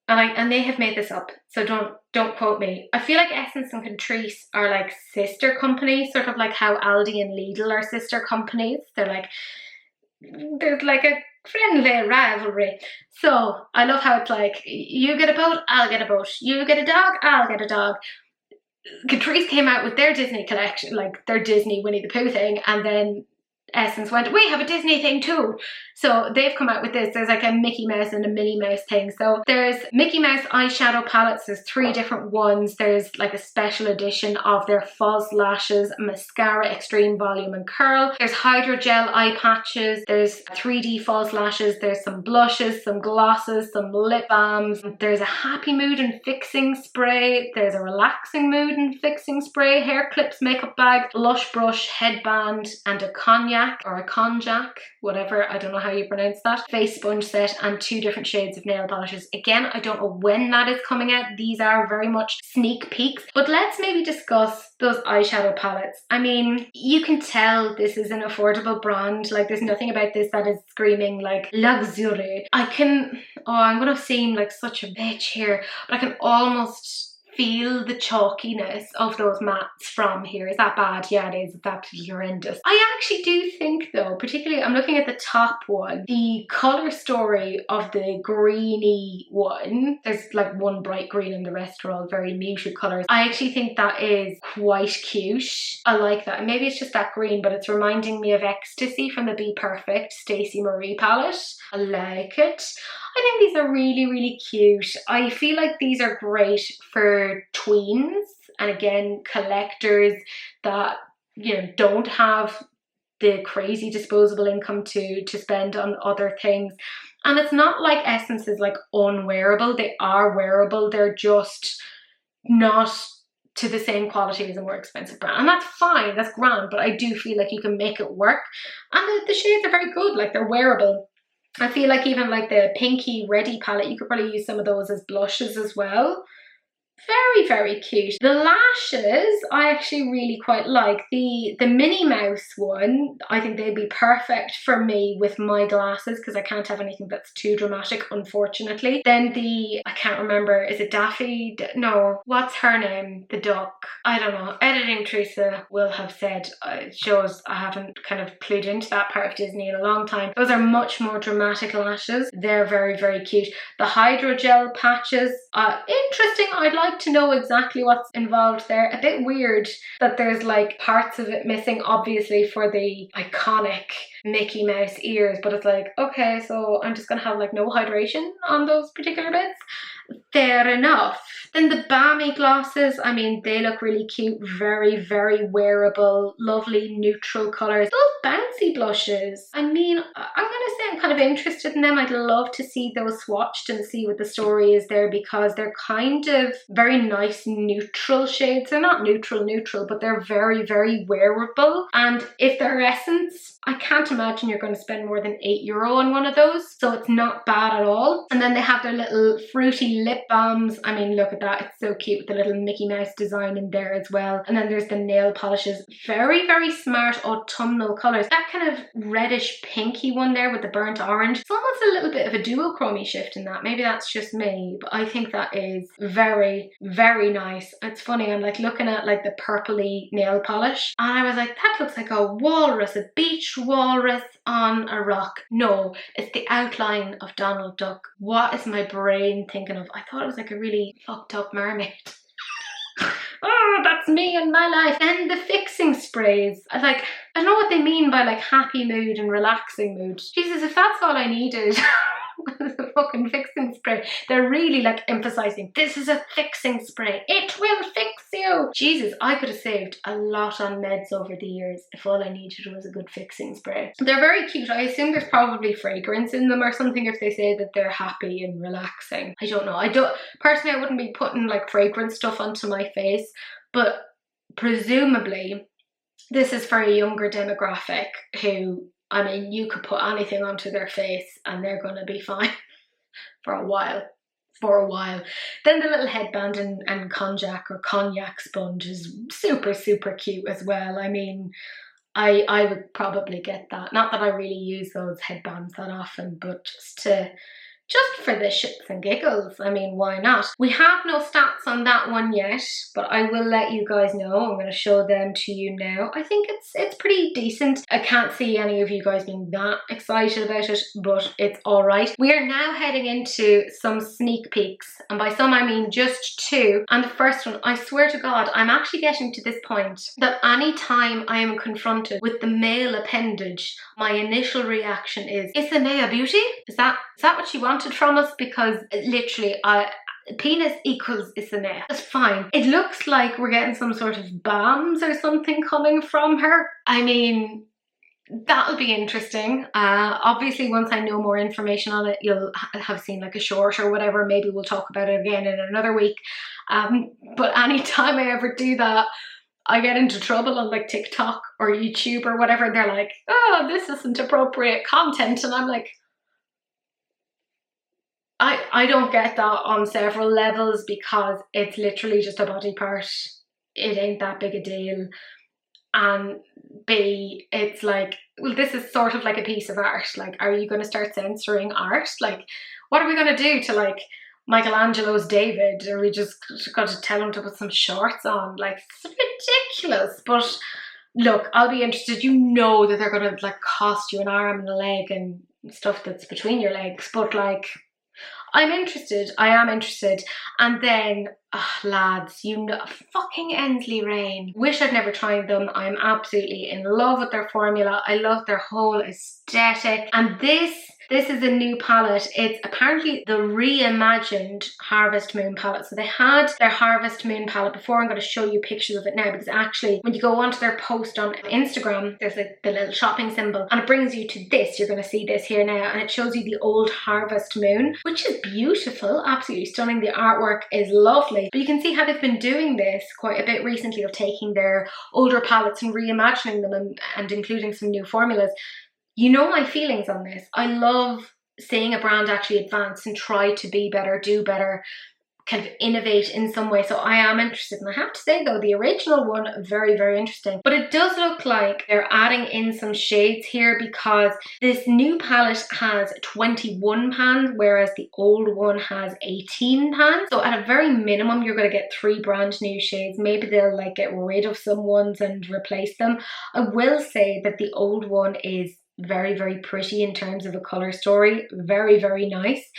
[SPEAKER 1] and they have made this up, so don't quote me. I feel like Essence and Catrice are like sister companies, sort of like how Aldi and Lidl are sister companies. There's like a friendly rivalry. So I love how it's like, you get a boat, I'll get a boat. You get a dog, I'll get a dog. Catrice came out with their Disney collection, like their Disney Winnie the Pooh thing, and then Essence went, we have a Disney thing too. So they've come out with this. There's like a Mickey Mouse and a Minnie Mouse thing. So there's Mickey Mouse eyeshadow palettes. There's 3 different ones. There's like a special edition of their Fuzz Lashes Mascara Extreme Volume and Curl. There's hydrogel eye patches. There's 3D Fuzz Lashes. There's some blushes, some glosses, some lip balms. There's a Happy Mood and Fixing Spray. There's a Relaxing Mood and Fixing Spray, hair clips, makeup bag, blush brush, headband, and a cognac or a konjac, whatever, I don't know how you pronounce that, face sponge set, and 2 different shades of nail polishes. Again, I don't know when that is coming out. These are very much sneak peeks, but let's maybe discuss those eyeshadow palettes. I mean, you can tell this is an affordable brand. Like, there's nothing about this that is screaming like luxury. I'm gonna seem like such a bitch here, but I can almost feel the chalkiness of those mattes from here. Is that bad? Yeah, it is. It's absolutely horrendous. I actually do think though, particularly I'm looking at the top one, the colour story of the greeny one, there's like one bright green and the rest are all very muted colours. I actually think that is quite cute. I like that. And maybe it's just that green, but it's reminding me of Ecstasy from the Be Perfect Stacey Marie palette. I like it. I think these are really, really cute. I feel like these are great for tweens and again, collectors that, you know, don't have the crazy disposable income to spend on other things. And it's not like Essence is like unwearable. They are wearable. They're just not to the same quality as a more expensive brand. And that's fine, that's grand, but I do feel like you can make it work. And the shades are very good, like they're wearable. I feel like even like the Pinky Ready palette, you could probably use some of those as blushes as well. Very, very cute. The lashes, I actually really quite like. The Minnie Mouse one, I think they'd be perfect for me with my glasses because I can't have anything that's too dramatic, unfortunately. Then the, I can't remember, is it Daffy? No, what's her name? The duck. I don't know. Editing Teresa will have said, it shows I haven't kind of clued into that part of Disney in a long time. Those are much more dramatic lashes. They're very, very cute. The hydrogel patches, interesting. I'd like to know exactly what's involved there. A bit weird that there's like parts of it missing, obviously for the iconic Mickey Mouse ears, but it's like, okay, so I'm just gonna have like no hydration on those particular bits. Fair enough. Then the balmy glosses, I mean, they look really cute, very, very wearable, lovely neutral colours. Those bouncy blushes, I mean, I'm gonna say I'm kind of interested in them. I'd love to see those swatched and see what the story is there because they're kind of very nice neutral shades. They're not neutral, but they're very, very wearable. And if they're Essence, I can't imagine you're going to spend more than €8 on one of those. So it's not bad at all. And then they have their little fruity lip balms. I mean, look at that. It's so cute with the little Mickey Mouse design in there as well. And then there's the nail polishes. Very, very smart autumnal colours. That kind of reddish pinky one there with the burnt orange. It's almost a little bit of a duochrome shift in that. Maybe that's just me, but I think that is very, very nice. It's funny, I'm like looking at like the purpley nail polish and I was like, that looks like a walrus, a beach walrus on a rock. No, it's the outline of Donald Duck. What is my brain thinking of? I thought it was like a really fucked up mermaid. Oh, that's me and my life. Then the fixing sprays. I don't know what they mean by like happy mood and relaxing mood. Jesus, if that's all I needed. The fucking fixing spray. They're really like emphasizing this is a fixing spray. It will fix you. Jesus, I could have saved a lot on meds over the years if all I needed was a good fixing spray. They're very cute. I assume there's probably fragrance in them or something if they say that they're happy and relaxing. I don't know. Personally, I wouldn't be putting like fragrance stuff onto my face, but presumably this is for a younger demographic who, I mean, you could put anything onto their face and they're going to be fine for a while. Then the little headband and cognac sponge is super, super cute as well. I mean, I would probably get that. Not that I really use those headbands that often, but just for the shits and giggles. I mean, why not? We have no stats on that one yet, but I will let you guys know. I'm going to show them to you now. I think it's pretty decent. I can't see any of you guys being that excited about it, but it's all right. We are now heading into some sneak peeks, and by some I mean just two. And the first one, I swear to God, I'm actually getting to this point that any time I am confronted with the male appendage, my initial reaction is Isamaya beauty? Is that what she wanted from us? Because literally penis equals Isamaya. That's fine. It looks like we're getting some sort of balms or something coming from her. I mean, that'll be interesting. Obviously once I know more information on it, you'll have seen like a short or whatever. Maybe we'll talk about it again in another week. But anytime I ever do that, I get into trouble on like TikTok or YouTube or whatever. They're like, oh, this isn't appropriate content, and I'm like, I don't get that on several levels because it's literally just a body part. It ain't that big a deal. And B, it's like, well, this is sort of like a piece of art. Like, are you going to start censoring art? Like, what are we going to do to like Michelangelo's David, or we just got to tell him to put some shorts on. Like, it's ridiculous. But look, I'll be interested. You know that they're gonna like cost you an arm and a leg and stuff that's between your legs, but like, I'm interested. I am interested. And then, lads, you know, fucking Ensley Rain. Wish I'd never tried them. I'm absolutely in love with their formula. I love their whole aesthetic. And this is a new palette. It's apparently the reimagined Harvest Moon palette. So they had their Harvest Moon palette before. I'm going to show you pictures of it now, because actually when you go onto their post on Instagram, there's like the little shopping symbol and it brings you to this. You're going to see this here now, and it shows you the old Harvest Moon, which is beautiful, absolutely stunning. The artwork is lovely, but you can see how they've been doing this quite a bit recently, of taking their older palettes and reimagining them and including some new formulas. You know my feelings on this. I love seeing a brand actually advance and try to be better, do better, kind of innovate in some way. So I am interested. And I have to say though, the original one, very, very interesting. But it does look like they're adding in some shades here, because this new palette has 21 pans, whereas the old one has 18 pans. So at a very minimum, you're going to get 3 brand new shades. Maybe they'll like get rid of some ones and replace them. I will say that the old one is very, very pretty in terms of a color story. Very, very nice.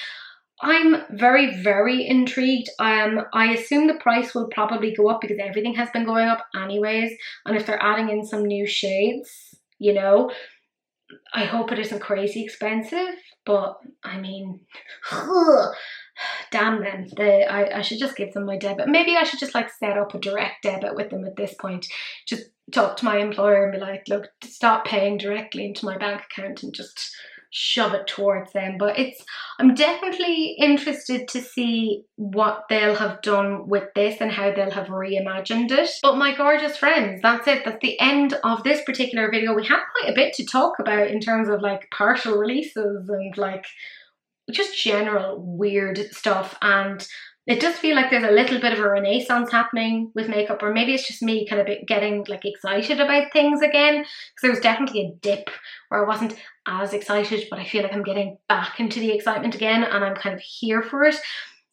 [SPEAKER 1] I'm very, very intrigued. I assume the price will probably go up because everything has been going up anyways. And if they're adding in some new shades, you know, I hope it isn't crazy expensive. But I mean, damn them. I should just give them my debit. Maybe I should just like set up a direct debit with them at this point. Just talk to my employer and be like, look, stop paying directly into my bank account and just shove it towards them. But I'm definitely interested to see what they'll have done with this and how they'll have reimagined it. But my gorgeous friends, that's it. That's the end of this particular video. We have quite a bit to talk about in terms of like partial releases and like just general weird stuff, and it does feel like there's a little bit of a renaissance happening with makeup, or maybe it's just me kind of getting like excited about things again, because there was definitely a dip where I wasn't as excited, but I feel like I'm getting back into the excitement again and I'm kind of here for it.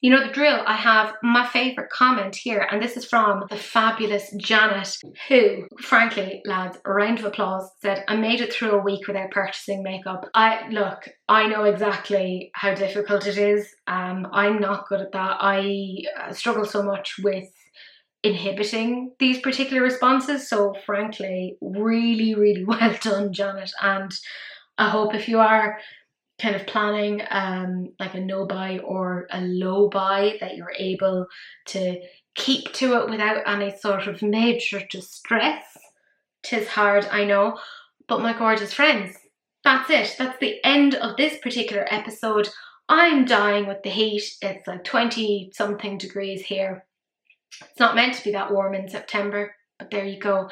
[SPEAKER 1] You know the drill. I have my favourite comment here, and this is from the fabulous Janet, who, frankly, lads, a round of applause, said, I made it through a week without purchasing makeup. Look, I know exactly how difficult it is. I'm not good at that. I struggle so much with inhibiting these particular responses. So frankly, really, really well done, Janet. And I hope if you are kind of planning like a no buy or a low buy, that you're able to keep to it without any sort of major distress. 'Tis hard, I know, but my gorgeous friends, that's it. That's the end of this particular episode. I'm dying with the heat. It's like 20 something degrees here. It's not meant to be that warm in September, but there you go.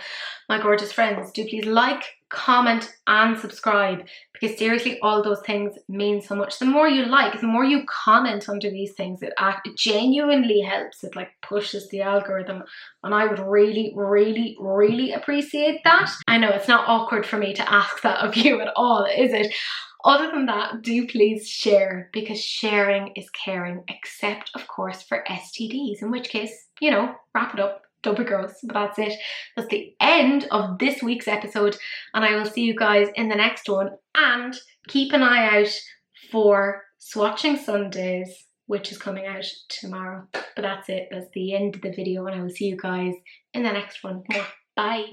[SPEAKER 1] My gorgeous friends, do please like, comment and subscribe, because seriously, all those things mean so much. The more you like, the more you comment under these things, it genuinely helps. It like pushes the algorithm, and I would really, really, really appreciate that. I know it's not awkward for me to ask that of you at all, is it? Other than that, do please share, because sharing is caring, except of course for STDs, in which case, you know, wrap it up. Don't be gross. But that's it. That's the end of this week's episode, and I will see you guys in the next one. And keep an eye out for Swatching Sundays, which is coming out tomorrow. But that's it. That's the end of the video, and I will see you guys in the next one. Bye.